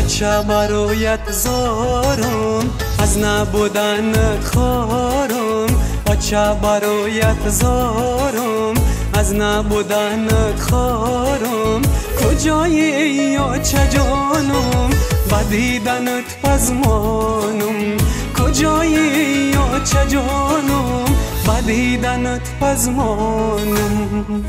چه برایت زارم از نبودنت خارم چه برایت زارم از نبودنت خارم کجایی یا چه جانم با دیدنت پزمانم کجایی یا چه جانم با دیدنت پزمانم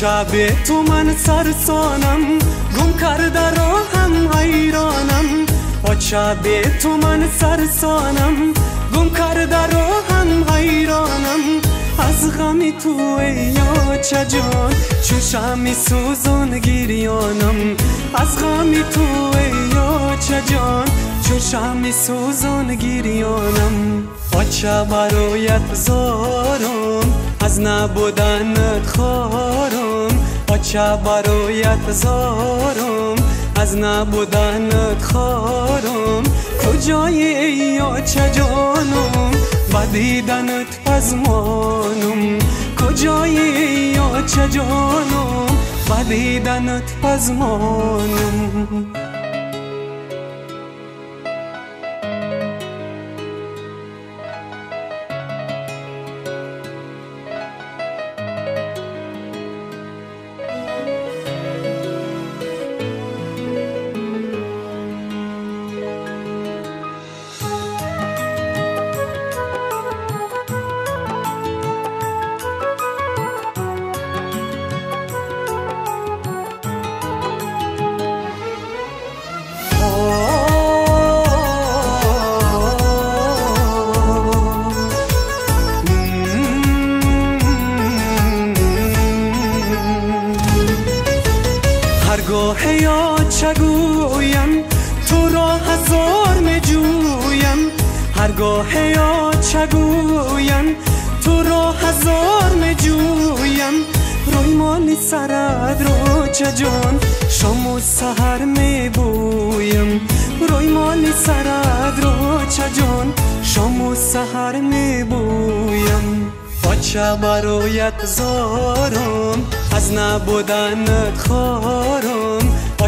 چه به تو من سرسانم گم کرده راهم حیرانم چه به تو من سرسانم گم کرده راهم حیرانم از غمی تو یا چه جان چون شمی سوزون گریانم از غمی تو یا چه جان چون شمی سوزون گریانم چه برایت زارم از نبودنت خارم چه برایت زارم از نبودنت خارم کجایی یا چه جانم با دیدنت پزمانم کجایی یا چه جانم با دیدنت پزمانم هرگاه یا چه گویم تو را هزار می جویم هرگاه یا چه گویم تو را هزار می جویم روی مالی سرد رو چه جان شام و سحر می بویم روی مالی سرد رو چه جان شام و سحر می بویم چه برایت زارم از نبودنت خارم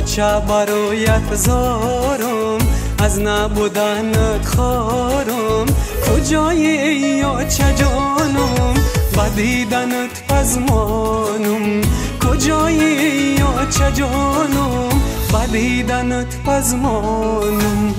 چه برایت زارم از نبودنت خارم کجایی یا چه جانم با دیدنت پزمانم کجایی یا چه جانم با دیدنت پزمانم